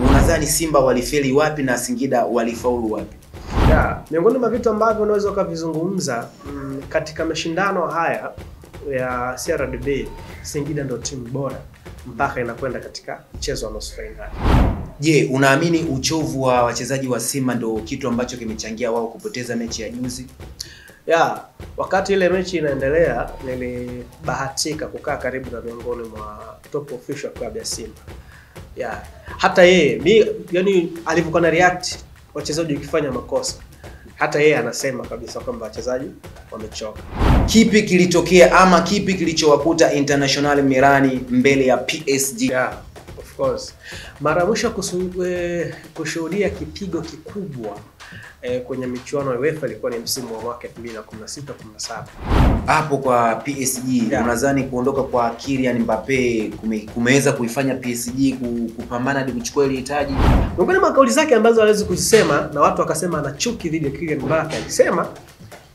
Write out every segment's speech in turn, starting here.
Unadhani Simba walifeli wapi na Singida walifaulu wapi? Miongoni mwa vitu ambavyo unaweza ukavizungumza katika mashindano haya ya CRDB, Singida ndio timu bora mpaka inakwenda katika mchezo wa nusu finali. Je, unaamini uchovu wa wachezaji wa Simba ndio kitu ambacho kimechangia wao kupoteza mechi ya juzi? Wakati ile mechi inaendelea nilibahatika kukaa karibu na miongoni mwa top official club ya Simba. Hata yeye yani alivyokuwa na react wachezaji wakifanya makosa, hata yeye anasema kabisa kwamba wachezaji wamechoka. Kipi kilitokea ama kipi kilichowakuta International Mirani mbele ya PSG? Of course. Mara mwisho kushuhudia kipigo kikubwa kwenye michuano ya UEFA ilikuwa ni msimu wa mwaka 2016-17. Hapo kwa PSG, unadhani kuondoka kwa Kylian Mbappe kumeweza kuifanya PSG kupambana hadi kuchukua ile hitaji? Miongoni mwa kauli zake ambazo aliweza kuzisema na watu wakasema ana chuki dhidi ya Kylian Mbappe, alisema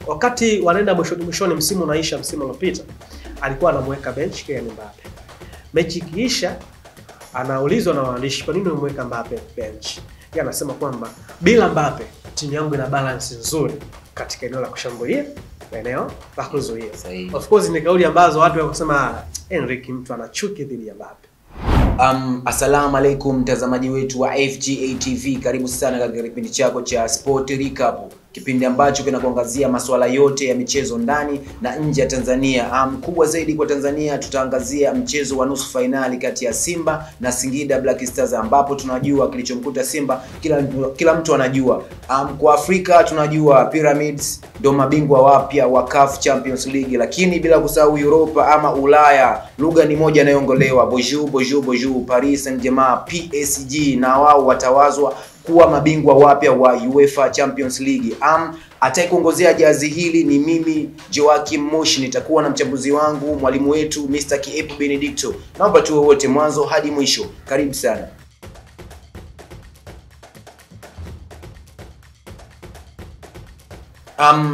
wakati wanaenda mwishoni msimu unaisha, msimu uliopita alikuwa anamweka bench Kylian Mbappe. Mechi ikiisha anaulizwa na waandishi kwa nini umemweka Mbappe bench. Yeye anasema kwamba bila Mbappe timu yangu ina balance nzuri katika eneo la kushambulia na eneo la kuzuia. Of course ni kauli ambazo watu wakasema Enrique mtu anachuki dhidi ya Mbappe. Assalamu alaikum mtazamaji wetu wa FGA TV, karibu sana katika kipindi chako cha Sport Recap, kipindi ambacho kinakuangazia masuala yote ya michezo ndani na nje ya Tanzania. Kubwa zaidi kwa Tanzania tutaangazia mchezo wa nusu finali kati ya Simba na Singida Black Stars, ambapo tunajua kilichomkuta Simba kila mtu anajua. Kwa Afrika tunajua Pyramids ndio mabingwa wapya wa CAF Champions League, lakini bila kusahau Europa ama Ulaya, lugha ni moja inayoongolewa, bonjour Paris Saint-Germain PSG, na wao watawazwa kuwa mabingwa wapya wa UEFA Champions League. Ataikuongozea jazi hili ni mimi Joachim Moshi, nitakuwa na mchambuzi wangu mwalimu wetu Mr. Kiepo Benedicto. Naomba tuwe wote mwanzo hadi mwisho. Karibu sana.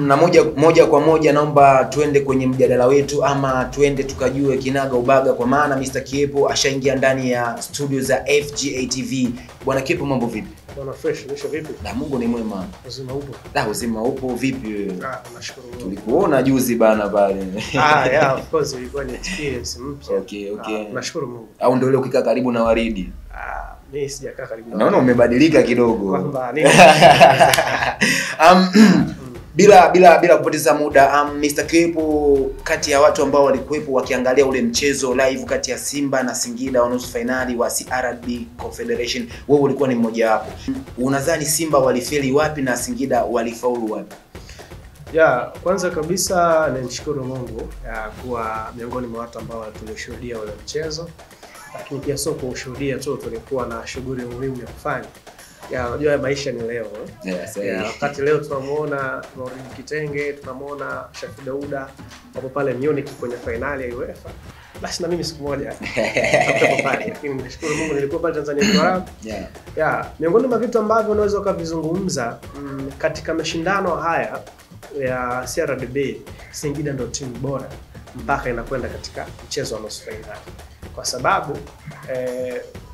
Na moja kwa moja naomba tuende kwenye mjadala wetu, ama tuende tukajue kinaga ubaga, kwa maana Mr. Kiepo ashaingia ndani ya studio za FGA TV. Bwana Kiepo, mambo vipi? Bwana fresh, nisho vipi? Mungu ni mwema. Uzima upo? Uzima upo vipi wewe? Nashukuru. Tulikuona juzi bana pale. Of course ilikuwa ni experience mpya. Okay. Nashukuru Mungu. Au ndio leo ukikaa karibu na Waridi? Mimi sijakaa karibu na. Naona umebadilika kidogo. Kwamba nini? Bila kupoteza muda, Mr. Kiepo, kati ya watu ambao walikuwepo wakiangalia ule mchezo live kati ya Simba na Singida wa nusu finali wa CRDB Confederation, wewe ulikuwa ni mmoja wapo. Unadhani Simba walifeli wapi na Singida walifaulu wapi? Kwanza kabisa nimshukuru Mungu kuwa miongoni mwa watu ambao tulishuhudia ule mchezo, lakini pia sio kushuhudia tu, tulikuwa na shughuli muhimu ya kufanya. Unajua maisha ni leo. Wakati leo tunamuona Mauridi Kitenge, tunamuona Shafi Dauda hapo pale Munich kwenye finali ya UEFA. Basi na mimi siku moja hapo pale. Lakini nashukuru Mungu nilikuwa pale Tanzania kwa. Miongoni mwa vitu ambavyo unaweza ukavizungumza katika mashindano haya ya CRDB, Singida ndio timu bora mpaka inakwenda katika mchezo wa nusu finali. Kwa sababu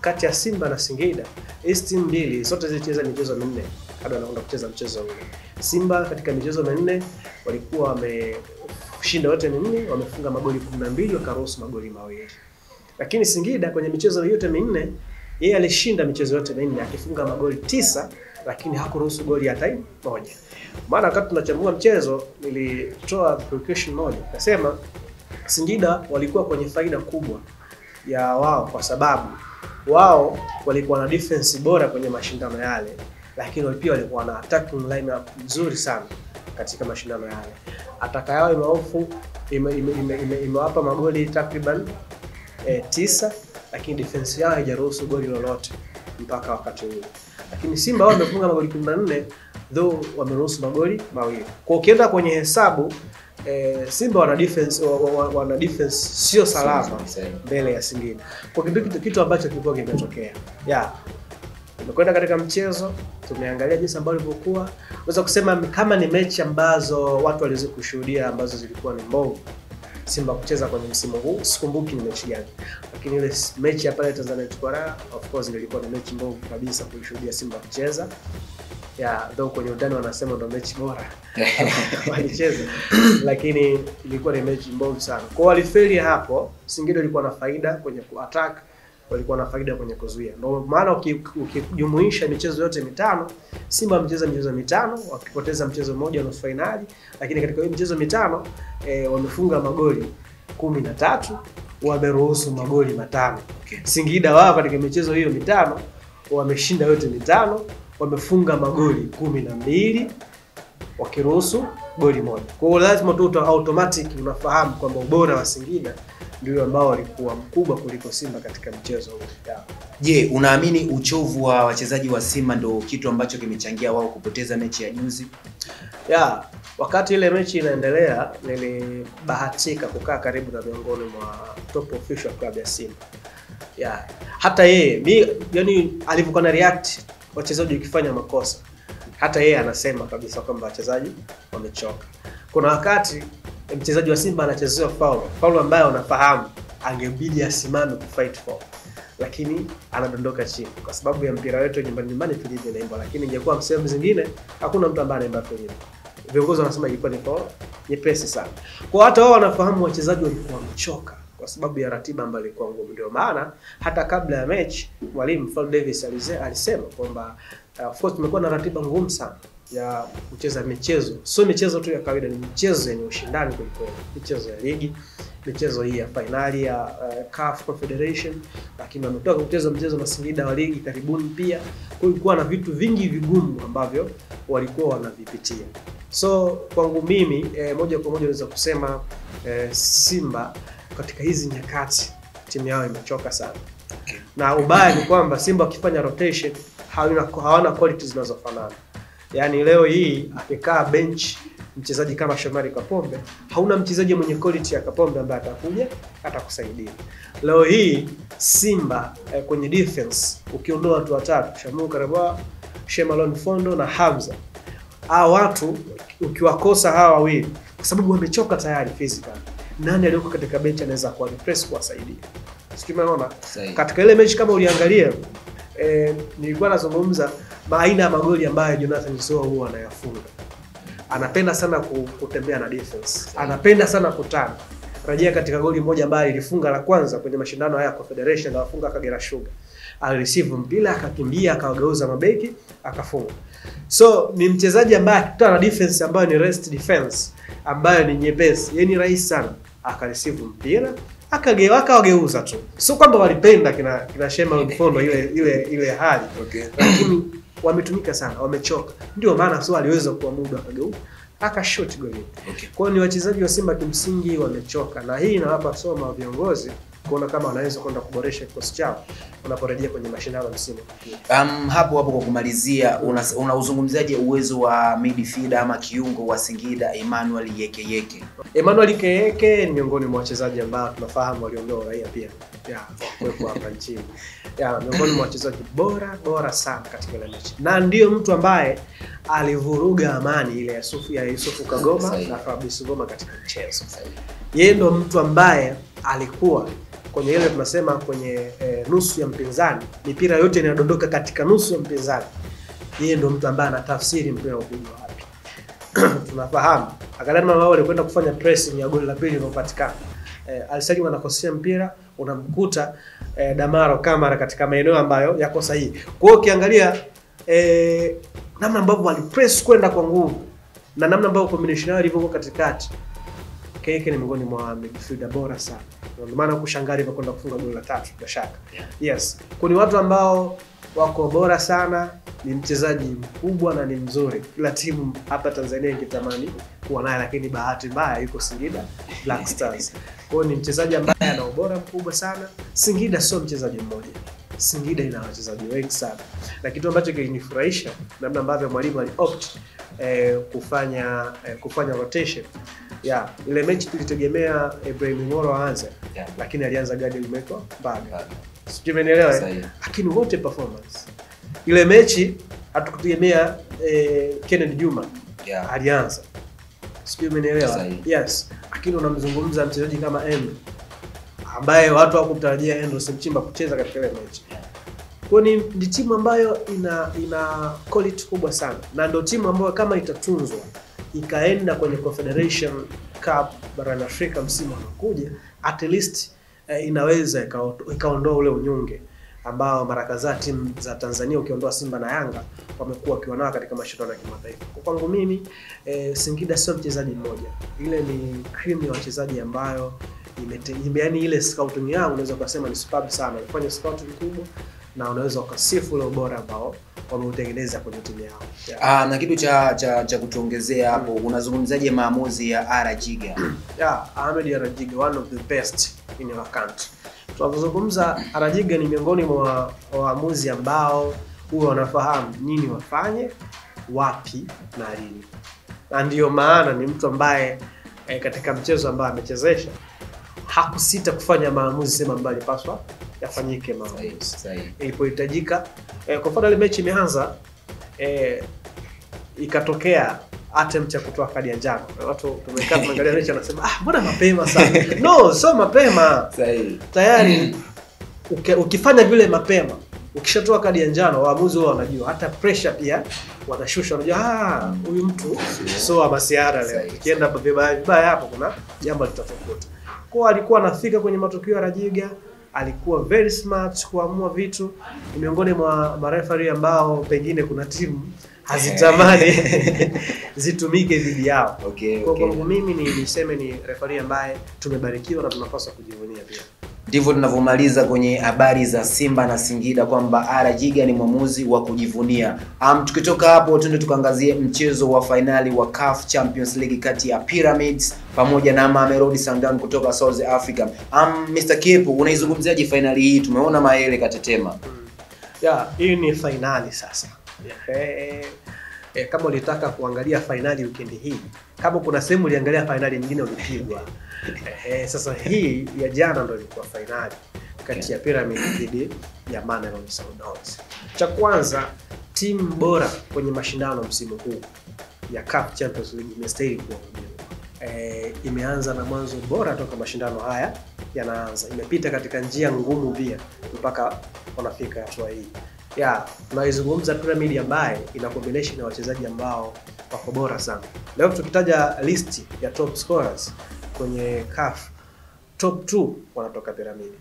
kati ya Simba na Singida, hizi timu mbili zote zilicheza michezo minne hadi wanaenda kucheza mchezo ule. Simba katika michezo minne walikuwa wameshinda yote minne, wamefunga magoli 12, wakaruhusu magoli 2. Lakini Singida kwenye michezo yote minne yeye alishinda michezo yote minne akifunga magoli 9, lakini hakuruhusu goli hata moja. Maana wakati tunachambua mchezo nilitoa precaution moja, nasema Singida walikuwa kwenye faida kubwa ya wao kwa sababu wao walikuwa na defense bora kwenye mashindano yale, lakini pia walikuwa na attacking lineup nzuri sana katika mashindano yale. Ataka yao imeofu imewapa magoli takriban 9, lakini defense yao haijaruhusu goli lolote mpaka wakati huo. Lakini Simba wao wamefunga magoli 14, though wameruhusu magoli 2. Kwa ukienda kwenye hesabu Simba wana defense sio salama mbele ya Singida. Kwa kitu ambacho kilikuwa kimetokea. Tumekwenda katika mchezo, tumeangalia jinsi ambavyo ilivyokuwa. Unaweza kusema kama ni mechi ambazo watu waliweza kushuhudia ambazo zilikuwa ni mbovu. Simba kucheza kwenye msimu huu. Sikumbuki ni mechi gani, lakini ile mechi ya pale Tanzania Tukwara of course ilikuwa ni mechi mbovu kabisa kuishuhudia Simba kucheza. Though kwenye utani wanasema ndo mechi bora walicheza, lakini ilikuwa ni mechi mbovu sana. Kwa walifeli hapo, Singida ilikuwa na faida kwenye ku-attack, walikuwa na faida kwenye kuzuia. Ndio maana ukijumuisha michezo yote mitano, Simba wamecheza michezo mitano, wakipoteza mchezo mmoja nusu finali, lakini katika hiyo michezo mitano wamefunga magoli 13, wameruhusu magoli 5. Singida wao katika michezo hiyo mitano wameshinda yote mitano, wamefunga magoli 12 wakiruhusu goli moja. Kwa hiyo lazima tu automatic unafahamu kwamba ubora wa Singida ndio ambao walikuwa mkubwa kuliko Simba katika mchezo huu. Je, unaamini uchovu wa wachezaji wa Simba ndio kitu ambacho kimechangia wao kupoteza mechi ya juzi? Wakati ile mechi inaendelea, nilibahatika kukaa karibu na miongoni mwa top official club ya Simba. Hata yeye yani alivyokuwa na react wachezaji wakifanya makosa, hata yeye anasema kabisa kwamba wachezaji wamechoka. Kuna wakati mchezaji wa Simba anachezewa foul ambayo unafahamu angebidi asimame kufight for, lakini anadondoka chini kwa sababu ya mpira wetu nyumbani tulivyo naimba. Lakini ingekuwa sehemu zingine hakuna mtu ambaye anaimba kwenye, viongozi wanasema ilikuwa ni foul nyepesi sana. Kwa hata wao wanafahamu wachezaji walikuwa wamechoka kwa sababu ya ratiba ambayo ilikuwa ngumu. Ndio maana hata kabla ya mechi mwalimu Fadlu Davis alisema kwamba of course tumekuwa na ratiba ngumu sana ya kucheza michezo. Sio michezo tu ya kawaida, ni michezo yenye ushindani kuliko michezo ya ligi, michezo hii ya finali ya CAF Confederation, lakini wametoka kucheza mchezo na Singida wa ligi karibuni pia. Kulikuwa na vitu vingi vigumu ambavyo walikuwa wanavipitia. So kwangu mimi moja kwa moja naweza kusema Simba katika hizi nyakati timu yao imechoka sana. Na ubaya ni kwamba Simba wakifanya rotation hawana quality zinazofanana. Yani leo hii akikaa bench mchezaji kama Shomari Kapombe, hauna mchezaji mwenye quality ya Kapombe ambaye atakuja atakusaidia. Leo hii Simba kwenye defense ukiondoa watu watatu, Shamu Karabwa, Shemalon Fondo na Hamza, hao watu ukiwakosa hawa wawili kwa sababu wamechoka tayari physical, nani aliyoko katika bench anaweza kuwa repress kuwasaidia? Sikimeona katika ile mechi kama uliangalia nilikuwa nazungumza aina ya magoli ambayo Jonathan Soa huwa anayafunga. Anapenda sana kutembea na defense. Anapenda sana kutana. Rejea katika goli moja ambayo ilifunga la kwanza kwenye mashindano haya Confederation, alifunga Kagera Sugar. Alireceive mpira akakimbia akawageuza mabeki akafunga. So ni mchezaji ambaye akitana na defense ambayo ni rest defense ambayo ni nyepesi, yani rahisi sana, akareceive mpira akawageuza tu. Sio kwamba walipenda kina Shema Mfondo ile hali. Lakini wametumika sana, wamechoka. Ndio maana Soa aliweza kuamudu akageuka akashot goli. Kwa hiyo ni wachezaji wa Simba kimsingi wamechoka, na hii inawapa somo viongozi kuona kama wanaweza kwenda kuboresha kikosi chao wanaporejea kwenye mashindano ya msimu. Hapo kwa kumalizia, unauzungumziaje uwezo wa midfielder ama kiungo wa Singida Emmanuel Yekeyeke? Emmanuel Yekeyeke ni miongoni mwa wachezaji ambao tunafahamu waliondoa raia pia kuwepo hapa nchini. Miongoni mwa wachezaji bora sana katika ile mechi. Na ndio mtu ambaye alivuruga amani ile ya Yusufu Kagoma na Fabrice Ngoma katika mchezo. Yeye ndo mtu ambaye alikuwa kwenye ile tunasema kwenye nusu ya mpinzani, mipira yote inadondoka katika nusu ya mpinzani. Yeye ndo mtu ambaye anatafsiri mpira upigwa wapi. Tunafahamu angalia mama wao alikwenda kufanya pressing ya goli la pili lililopatikana. Alisajili anakosea mpira, unamkuta Damaro Kamara katika maeneo ambayo yako sahihi. Kwa hiyo ukiangalia namna ambavyo walipress kwenda kwa nguvu na namna ambavyo combination yao ilivyokuwa katikati, Keke ni miongoni mwa midfielder bora sana. Ndio maana kushangalia kwa kwenda kufunga goli la 3 bila shaka. Yes. Kuna watu ambao wako bora sana, ni mchezaji mkubwa na ni mzuri. Kila timu hapa Tanzania ingetamani kuwa naye, lakini bahati mbaya yuko Singida Black Stars. Kwa hiyo ni mchezaji ambaye ana ubora mkubwa sana. Singida sio mchezaji mmoja. Singida ina wachezaji wengi sana. Na kitu ambacho kilinifurahisha namna ambavyo mwalimu aliopt kufanya rotation. Ile mechi tulitegemea Ibrahim Ngoro aanze, lakini alianza Gadiel Meko Baga. Sijui umeelewa? Lakini wote performance. Ile mechi hatukutegemea Kennedy Juma alianza. Sijui umeelewa? Yes. lakini unamzungumza mchezaji kama Endo ambaye watu hawakutarajia Endo Simchimba kucheza katika ile mechi. Kwa ni timu ambayo ina quality kubwa sana, na ndio timu ambayo kama itatunzwa ikaenda kwenye Confederation Cup barani Afrika msimu unaokuja, at least inaweza ikaondoa ule unyonge ambao mara kadhaa timu za Tanzania ukiondoa Simba na Yanga wamekuwa wakiwa katika mashindano ya kimataifa. Kwa kwangu mimi Singida sio mchezaji mmoja, ile ni cream ya wachezaji ambayo yaani ile scouting yao unaweza kusema ni superb sana. Ilifanya scouting kubwa na unaweza ukasifu ule ubora ambao wameutengeneza kwenye timu yao. Na kitu cha kutuongezea hapo, unazungumzaje maamuzi ya Arajiga? Ahmed Arajiga, one of the best in our country. Tunapozungumza Arajiga ni miongoni mwa waamuzi ambao huwa wanafahamu nini wafanye, wapi na lini. Na ndio maana ni mtu ambaye katika mchezo ambao amechezesha hakusita kufanya maamuzi sema mbali paswa yafanyike maamuzi. Ilipohitajika kwa mfano ile mechi imeanza ikatokea attempt ya kutoa kadi ya njano. Watu tumekaa tunaangalia mechi wanasema mbona mapema sana. No, sio mapema. Tayari ukifanya vile mapema, ukishatoa kadi ya njano waamuzi wao wanajua, hata pressure pia wanashusha, wanajua huyu mtu sio masiara leo. Kienda vibaya hapo kuna jambo litatokea. Kwa alikuwa anafika kwenye matukio ya Arajiga, alikuwa very smart kuamua vitu. Ni miongoni mwa mareferee ambao pengine kuna timu hazitamani zitumike dhidi yao. Kwa kwangu mimi niseme ni referee ambaye tumebarikiwa na tunapaswa kujivunia pia. Ndivyo tunavyomaliza kwenye habari za Simba na Singida kwamba Arajiga ni mwamuzi wa kujivunia. Tukitoka hapo tuende tukaangazie mchezo wa finali wa CAF Champions League kati ya Pyramids pamoja na Mamelodi Sundowns kutoka South Africa. Mr. Kepo, unaizungumziaje finali hii? Tumeona Mayele katetema. Hii ni finali sasa. Kama ulitaka kuangalia finali weekend hii, kama kuna sehemu uliangalia finali nyingine ulipigwa. Sasa hii ya jana ndio ilikuwa finali kati ya Pyramids dhidi ya Mamelodi Sundowns. Cha kwanza, timu bora kwenye mashindano msimu huu ya CAF Champions League imestahili kuwa bingwa. Imeanza na mwanzo bora toka mashindano haya yanaanza. Imepita katika njia ngumu pia mpaka wanafika hatua hii. Tunaizungumza Pyramid ambaye ina combination ya wachezaji ambao wako bora sana. Leo tukitaja list ya top scorers kwenye CAF, top 2 wanatoka Pyramid.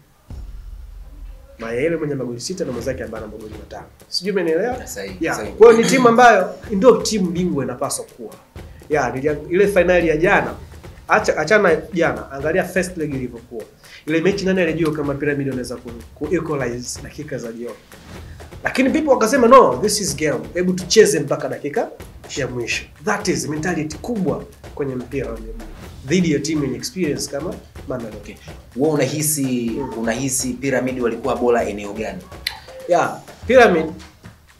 Mayele mwenye magoli 6 na mwenzake ambaye ana magoli 5. Sijui umenielewa? Sahihi. Kwa hiyo ni timu ambayo ndio timu bingwa inapaswa kuwa. Ile finali ya jana, achana jana, angalia first leg ilivyokuwa. Ile mechi nani alijua kama Pyramid wanaweza ku equalize dakika za jioni. Lakini people wakasema no, this is game. Hebu tucheze mpaka dakika ya mwisho. That is mentality kubwa kwenye mpira wa miguu dhidi ya timu yenye experience kama Mamelodi. Wewe unahisi Pyramid walikuwa bora eneo gani? Pyramid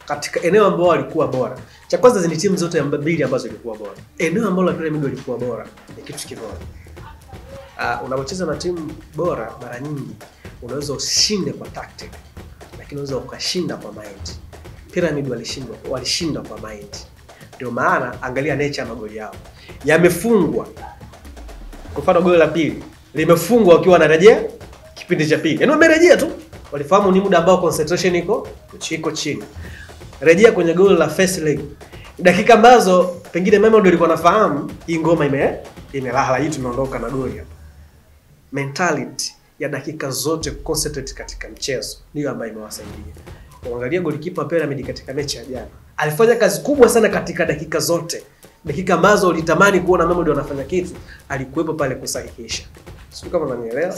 katika eneo ambalo walikuwa bora. Cha kwanza ni timu zote mbili ambazo zilikuwa bora. Eneo ambalo Pyramid walikuwa bora ni kitu kimoja. Unapocheza na timu bora mara nyingi unaweza ushinde kwa tactic, lakini unaweza ukashinda kwa mind. Pyramid walishinda kwa mind. Ndio maana angalia nature ya magoli yao. Yamefungwa. Kwa mfano goli la pili limefungwa wakiwa wanarejea kipindi cha pili. Yaani wamerejea tu. Walifahamu ni muda ambao concentration iko chini. Rejea kwenye goli la first leg. Dakika ambazo pengine mama ndio alikuwa anafahamu hii ngoma imelala, hii tumeondoka na goli hapa. Mentality ya dakika zote concentrate katika mchezo ndio ambayo imewasaidia. Uangalia golikipa Pyramid katika mechi ya jana, alifanya kazi kubwa sana katika dakika zote. Dakika ambazo ulitamani kuona mama ndio anafanya kitu, alikuwepo pale kusahihisha. Sio kama unanielewa?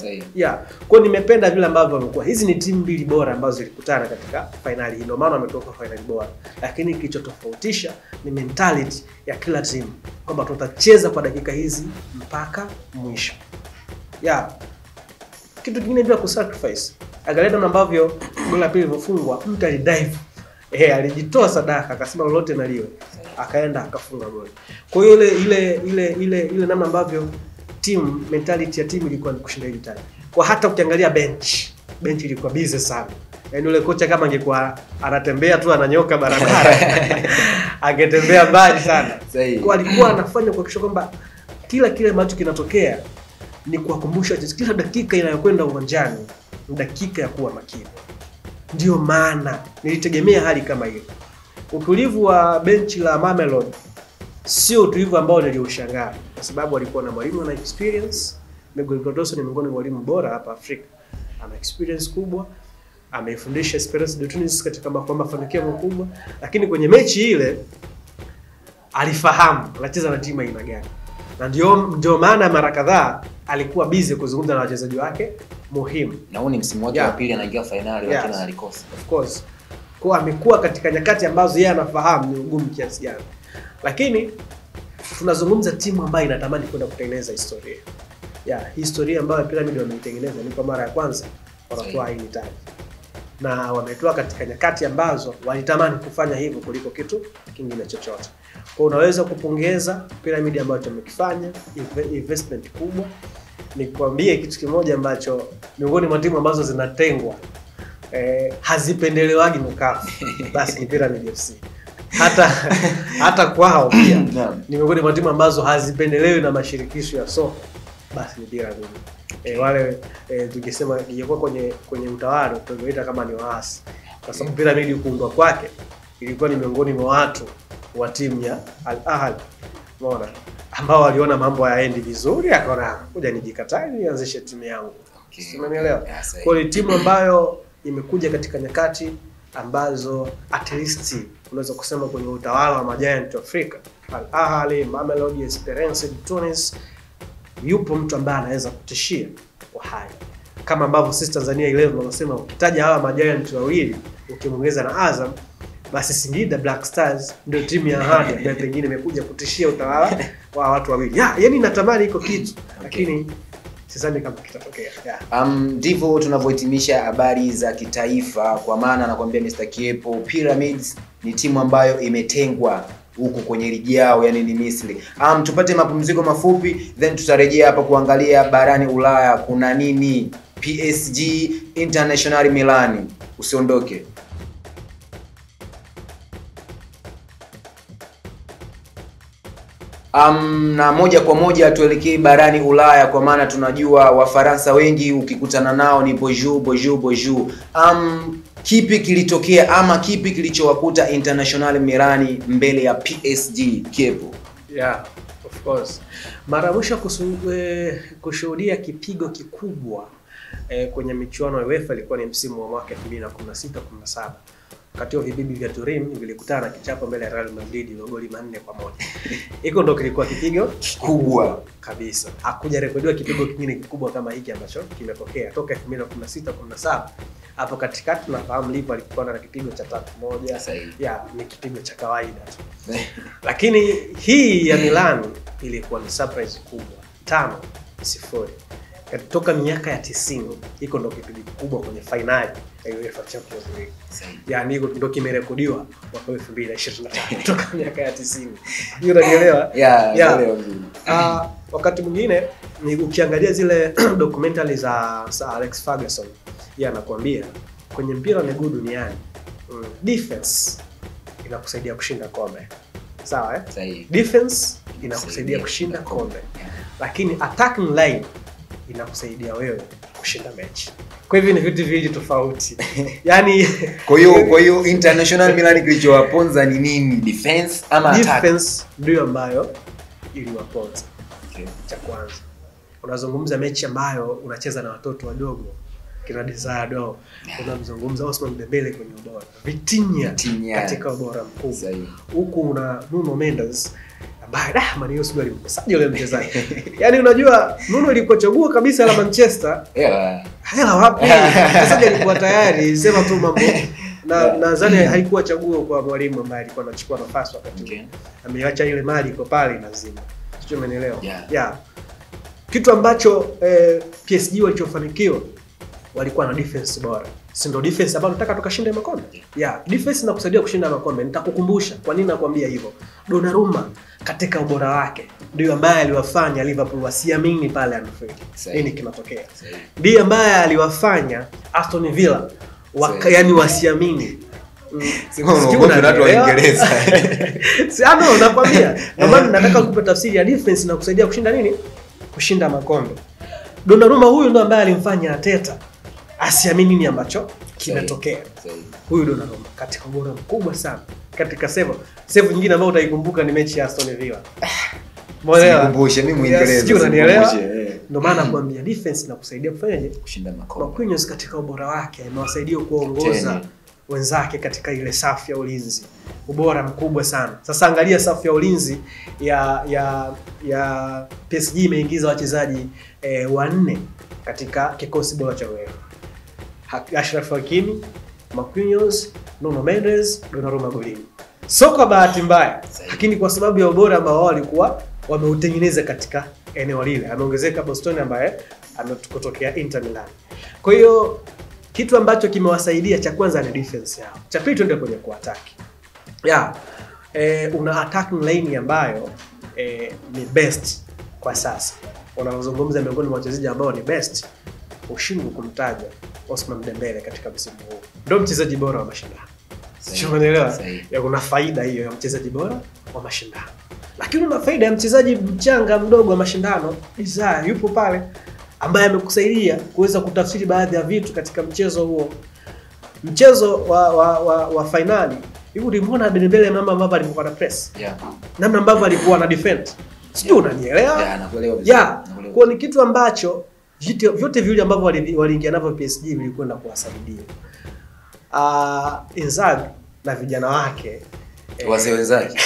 Kwa nimependa vile ambavyo wamekuwa. Hizi ni timu mbili bora ambazo zilikutana katika finali hii. Ndio maana wametoka finali bora. Lakini kilichotofautisha ni mentality ya kila timu. Kwamba tutacheza kwa dakika hizi mpaka mwisho. Kitu kingine bila kusacrifice. Angalia namna ambavyo goli la pili lilifungwa, mtu alidive. Alijitoa sadaka, akasema lolote na liwe. Akaenda akafunga goli. Kwa hiyo ile namna ambavyo team mentality ya timu ilikuwa ni kushinda ile tani. Kwa hata ukiangalia bench ilikuwa busy sana. Yaani yule kocha kama angekuwa anatembea tu ananyoka barabara angetembea mbali sana. Kwa alikuwa anafanya kuhakikisha kwamba kila kile ambacho kinatokea ni kuwakumbusha kila dakika inayokwenda uwanjani ni dakika ya kuwa makini. Ndio maana nilitegemea hali kama hiyo. Utulivu wa benchi la Mamelodi sio utulivu ambao niliushangaa, kwa sababu walikuwa na mwalimu na experience. Miguel Cardoso ni miongoni mwa walimu bora hapa Afrika. Ana experience kubwa, ameifundisha Esperance de Tunis katika mafanikio makubwa, lakini kwenye mechi ile alifahamu anacheza na timu aina gani. Na ndio maana mara kadhaa alikuwa busy kuzungumza na wachezaji wake muhimu. Na huu ni msimu wake wa pili anaingia finali, lakini analikosa. Of course. Kwa amekuwa katika nyakati ambazo yeye anafahamu ni ugumu kiasi gani. Lakini tunazungumza timu ambayo inatamani kwenda kutengeneza historia. Historia ambayo Pyramid wameitengeneza ni kwa mara ya kwanza wanatoa hii taji. Na wametoa katika nyakati ambazo walitamani kufanya hivyo kuliko kitu kingine chochote. Kwa unaweza kupongeza Pyramid ambacho wamekifanya, investment kubwa. Nikwambie kitu kimoja ambacho miongoni mwa timu ambazo zinatengwa hazipendelewagi mkafu, basi ni Pyramid FC. Hata kwao pia ni miongoni mwa timu ambazo hazipendelewi na mashirikisho ya soka, basi ni Pyramid. Wale tukisema ingekuwa kwenye utawala tungeita kama ni waasi, kwa sababu Pyramid kuundwa kwake ilikuwa ni miongoni mwa watu wa timu ya Al Ahly, unaona, ambao waliona mambo hayaendi vizuri, akaona ngoja nijikatae nianzishe timu yangu. Umeelewa? Kwa hiyo timu ambayo imekuja katika nyakati ambazo at least unaweza kusema kwenye utawala wa majiant wa Afrika, Al Ahly, Mamelodi, Esperance de Tunis, yupo mtu ambaye anaweza kutishia kwa haya. Kama ambavyo sisi Tanzania leo tunasema ukitaja hawa majiant wawili ukimwongeza na Azam, basi Singida Black Stars ndio timu ya ahadi ambayo pengine imekuja kutishia utawala wa watu wawili. Yaani natamani iko kitu, lakini sidhani kama kitatokea. Ndivyo tunavyohitimisha habari za kitaifa, kwa maana nakwambia Mr. Kiepo, Pyramids ni timu ambayo imetengwa huko kwenye ligi yao, yani ni Misri. Tupate mapumziko mafupi, then tutarejea hapa kuangalia barani Ulaya kuna nini. PSG International Milan, usiondoke. Na moja kwa moja tuelekee barani Ulaya, kwa maana tunajua Wafaransa wengi ukikutana nao ni bonjour. Kipi kilitokea ama kipi kilichowakuta International Milan mbele ya PSG, Kiepo? Of course. Mara mwisho kushuhudia kipigo kikubwa kwenye michuano ya UEFA ilikuwa ni msimu wa mwaka 2016-17. Wakati wa vibibi vya Turin vilikutana na kichapo mbele ya Real Madrid magoli 4-1. Hiko ndo kilikuwa kipigo kikubwa kabisa. Hakuja rekodiwa kipigo kingine kikubwa kama hiki ambacho kimetokea toka 2016-17. Hapo katikati tunafahamu Liverpool alikuwa na kipigo cha 3-1. Ni kipigo cha kawaida tu. Lakini hii ya Milan ilikuwa ni surprise kubwa. 5-0. Kutoka miaka ya 90, hiko ndo kipigo kikubwa kwenye finali ya UEFA Champions League. Yaani hiko ndo kimerekodiwa mwaka 2025 kutoka miaka ya 90. Hiyo unanielewa? Wakati mwingine ni ukiangalia zile documentary za Sir Alex Ferguson, yeye anakuambia kwenye mpira wa miguu duniani defense inakusaidia kushinda kombe. Sawa Defense inakusaidia kushinda kombe. Lakini attacking line inakusaidia wewe kushinda mechi. Kwa hivyo ni vitu viwili tofauti. Yaani kwa hiyo International Milan kilichowaponza ni nini? Defense ama attack? Defense ndio ambayo iliwaponza. Cha kwanza. Unazungumza mechi ambayo unacheza na watoto wadogo, kina Desado, unamzungumza Ousmane Dembele kwenye ubora, Vitinha katika ubora mkubwa. Huku una Nuno Mendes ambaye Man U sio alimsaji yule mchezaji. Yaani unajua Nuno ilikochagua kabisa la Manchester. Hela wapi? Mchezaji alikuwa tayari, sema tu mambo. Na nadhani haikuwa chaguo kwa mwalimu ambaye alikuwa anachukua nafasi wakati. Ameacha ile mali iko pale lazima. Sio, umeelewa? Kitu ambacho PSG walichofanikiwa walikuwa na defense bora. Si ndio defense ambayo nataka tukashinde makombe? Defense inakusaidia kushinda makombe. Nitakukumbusha kwa nini nakwambia hivyo. Donnarumma katika ubora wake ndio ambaye aliwafanya Liverpool wasiamini pale Anfield nini kinatokea. Ndiye ambaye aliwafanya Aston Villa yani wasiamini Sema unaogopa watu wa Uingereza. Si ano nakwambia. Ndio maana nataka kukupa tafsiri ya defense na kusaidia kushinda nini? Kushinda makombe. Donnarumma huyu ndo ambaye alimfanya Arteta asiamini nini ambacho kimetokea. Huyu Donnarumma katika ubora mkubwa sana. Katika save nyingine ambayo utaikumbuka ni mechi ya Aston Villa. Mbona nikumbushe mimi Muingereza. Unanielewa? Ndio maana nakwambia defense na kusaidia kufanyaje? Kushinda makombe. Marquinhos katika ubora wake amewasaidia kuongoza wenzake katika ile safu ya ulinzi. Ubora mkubwa sana. Sasa angalia safu ya ulinzi ya PSG imeingiza wachezaji 4 katika kikosi bora cha UEFA. Achraf Hakimi, Marquinhos, Nuno Mendes, Donnarumma golini. Sio kwa bahati mbaya, lakini kwa sababu ya ubora ambao walikuwa wameutengeneza katika eneo lile. Ameongezeka Boston ambaye ametokea Inter Milan. Kwa hiyo kitu ambacho kimewasaidia cha kwanza ni defense yao. Cha pili tuende kwenye kuattack. Una attacking line ambayo ni best kwa sasa. Unazungumza miongoni mwa wachezaji ambao ni best, ushindwe kumtaja Ousmane Dembele katika msimu huu. Ndio mchezaji bora wa mashindano. Sio unaelewa? Kuna faida hiyo ya mchezaji bora wa mashindano. Lakini una faida ya mchezaji mchanga mdogo wa mashindano, Isaiah yupo pale ambaye amekusaidia kuweza kutafsiri baadhi ya vitu katika mchezo huo. Mchezo wa finali, hivi ulimuona Dembele mama ambavyo alikuwa na press. Namna ambavyo alikuwa na defend. Sijui unanielewa? Nakuelewa. Kwa ni kitu ambacho vyote vile ambavyo waliingia navyo PSG vilikwenda kuwasaidia. Inzaghi na vijana wake wazee wenzake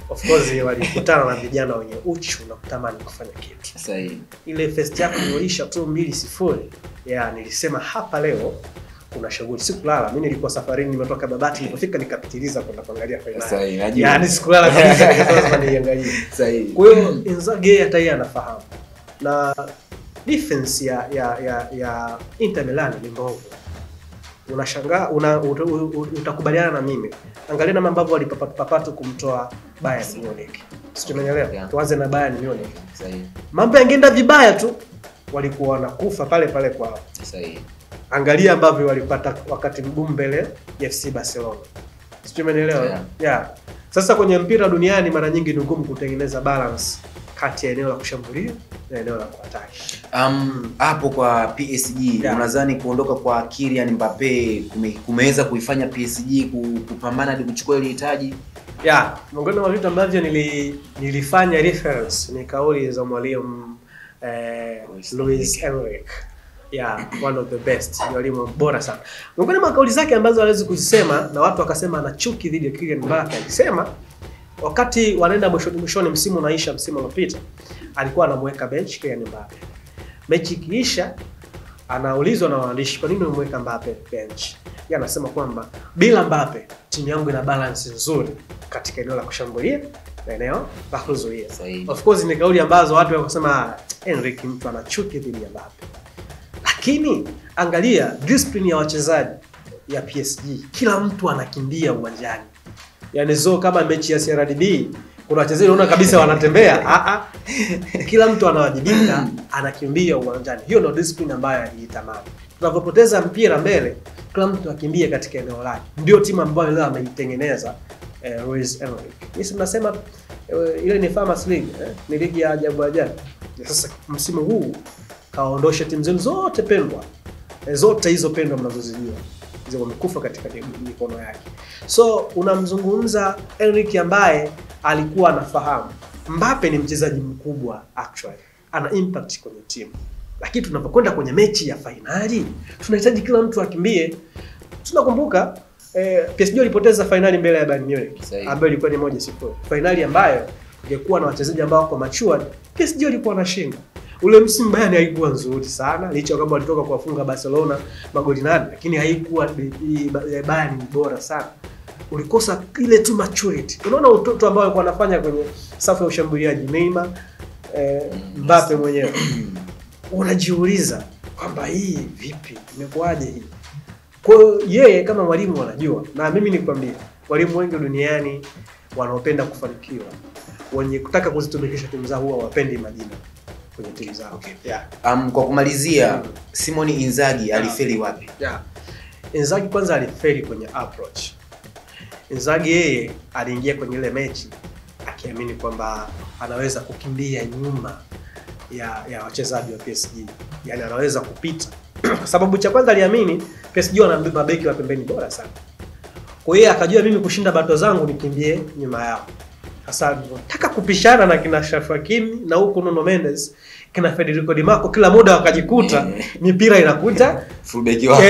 of course walikutana na vijana wenye uchu na kutamani kufanya kitu. Sahihi. Ile first yako iliisha tu 2-0. Nilisema hapa leo kuna shughuli. Sikulala. Mimi nilikuwa safarini, nimetoka Babati, nilipofika nikapitiliza kwenda kuangalia finali. Sahihi, najua. Sikulala kabisa, nikasema niangalie. Sahihi. Kwa hiyo Inzaghi hata yeye anafahamu. Na defense ya Inter Milan ni mbovu. Unashangaa utakubaliana na mimi. Angalia namna ambavyo walipapatu kumtoa Bayern Munich. Sio umeelewa? Tuanze na Bayern Munich. Sahihi. Mambo yangeenda vibaya tu walikuwa wanakufa pale kwao. Sahihi. Angalia ambavyo walipata wakati mgumu mbele ya FC Barcelona. Sio umeelewa? Sasa kwenye mpira duniani mara nyingi ni ngumu kutengeneza balance kati ya eneo la kushambulia na eneo la kuataki. Hapo kwa PSG unadhani kuondoka kwa Kylian Mbappe kumeweza kuifanya PSG kupambana hadi kuchukua ile hitaji? Miongoni mwa vitu ambavyo nilifanya reference ni kauli za mwalimu Luis Enrique. One of the best, mwalimu bora sana. Miongoni mwa kauli zake ambazo aliweza kuzisema na watu wakasema ana chuki dhidi ya Kylian Mbappe, alisema wakati wanaenda mwishoni msimu unaisha, msimu uliopita alikuwa anamweka bench Kylian Mbappe. Mechi ikiisha anaulizwa na waandishi kwa nini umemweka Mbappe bench. Yeye anasema kwamba bila Mbappe timu yangu ina balance nzuri katika eneo la kushambulia na eneo la kuzuia. Of course ni kauli ambazo watu wakasema Enrique mtu anachuki dhidi ya Mbappe. Lakini angalia discipline ya wachezaji ya PSG, kila mtu anakimbia uwanjani. Kama mechi ya CRDB kuna wachezaji unaona kabisa wanatembea, kila mtu anawajibika, anakimbia uwanjani. Hiyo ndio discipline ambayo aliitamani. Tunapopoteza mpira mbele, kila mtu akimbia katika eneo lake. Ndio timu ambayo leo ameitengeneza Luis Enrique. Mimi nasema ile ni Farmers League, ni ligi ya ajabu. Sasa msimu huu kaondosha timu zenu zote pendwa. Zote hizo pendwa mnazozijua wamekufa katika mikono yake. So unamzungumza Enrique ambaye alikuwa anafahamu Mbappe ni mchezaji mkubwa actually, ana impact kwenye timu. Lakini tunapokwenda kwenye mechi ya finali, tunahitaji kila mtu akimbie. Tunakumbuka PSG ilipoteza finali mbele ya Bayern Munich ambayo ilikuwa ni 1-0. Finali ambayo ingekuwa na wachezaji ambao wako matured, PSG ilikuwa anashinda. Ule msimu Bayern haikuwa nzuri sana, licha kama walitoka kuwafunga Barcelona magoli 8, lakini haikuwa Bayern ni bora sana. Ulikosa ile tu maturity. Unaona utoto ambao alikuwa anafanya kwenye safu ya ushambuliaji Neymar, Mbappe mwenyewe. Unajiuliza kwamba hii vipi? Imekuaje hii? Kwa yeye kama mwalimu anajua, na mimi nikwambia, walimu wengi duniani wanaopenda kufanikiwa, wenye kutaka kuzitumikisha timu zao huwa wapendi majina kwenye timu zao. Kwa kumalizia, Simone Inzaghi alifeli wapi? Inzaghi kwanza alifeli kwenye approach. Inzaghi yeye aliingia kwenye ile mechi akiamini kwamba anaweza kukimbia nyuma ya wachezaji wa PSG. Yaani anaweza kupita. Kwa sababu cha kwanza aliamini PSG wana mabeki wa pembeni bora sana. Kwa hiyo akajua mimi kushinda bato zangu nikimbie nyuma yao. Sasa nataka kupishana na kina Shafakimi na huko Nuno Mendes, kina Federico Di Marco, kila muda wakajikuta mipira inakuja fullback wako.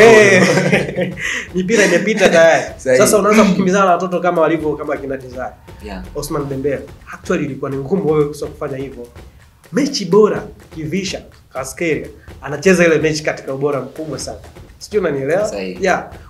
Mipira imepita tayari. Sasa unaanza kukimbizana na watoto kama walivyo kama kina Desire. Osman Dembele. Actually ilikuwa ni ngumu wewe kufanya hivyo. Mechi bora Kivisha Kaskeria anacheza ile mechi katika ubora mkubwa sana. Sijui unanielewa?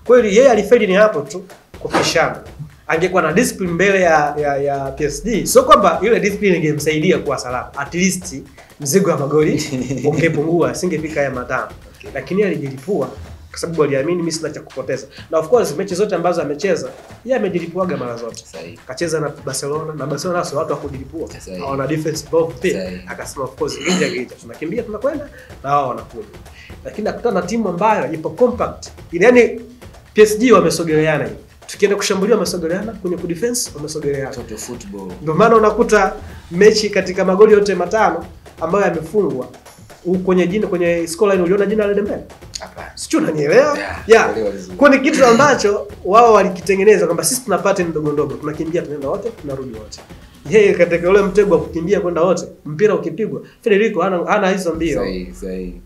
Kweli yeye alifeli ni hapo tu kupishana. Angekuwa na discipline mbele ya PSG, sio kwamba ile discipline ingemsaidia kuwa salama. At least mzigo wa magoli ungepungua, asingefika haya matano. Lakini alijilipua kwa sababu aliamini mimi sina cha kupoteza. Na of course mechi zote ambazo amecheza, yeye amejilipuaga mara zote. Kacheza na Barcelona, na Barcelona sio watu wa kujilipua. Hawana defense both pia. Akasema of course inja tunakimbia tunakwenda na wao wanakuja. Lakini akutana na timu ambayo ipo compact. Yaani PSG wamesogeleana hivi. Tukienda kushambulia wamesogeleana, kwenye kudefense wamesogeleana. Total football. Ndio maana unakuta mechi katika magoli yote matano ambayo yamefungwa kwenye scoreline uliona jina la Dembele? Hapana. Sio unanielewa? Kwa ni kitu ambacho wao walikitengeneza kwamba sisi tunapata ndogo ndogo, tunakimbia tunaenda wote, tunarudi wote. Yeye katika ule mtego wa kukimbia kwenda wote, mpira ukipigwa, Federico hana hizo mbio. Sahihi.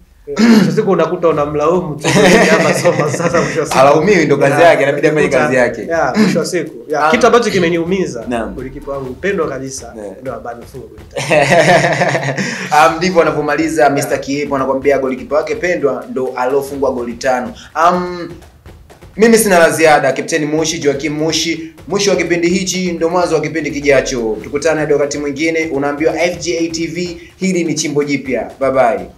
Sasa unakuta unamlaumu tu kama soma sasa mwisho wa siku. Alaumiwi ndo kazi yake, inabidi afanye kazi yake. Mwisho wa siku. Kitu ambacho kimeniumiza golikipa wangu Pendwa kabisa ndio abani fungu. Ndivyo anapomaliza Mr. Kiepo, anakuambia golikipa wake Pendwa ndo alofungwa goli 5. Mimi sina la ziada. Kapteni Mushi, Joakim Mushi. Mwisho wa kipindi hichi ndo mwanzo wa kipindi kijacho. Tukutane hadi wakati mwingine. Unaambiwa FGA TV, hili ni chimbo jipya. Bye bye.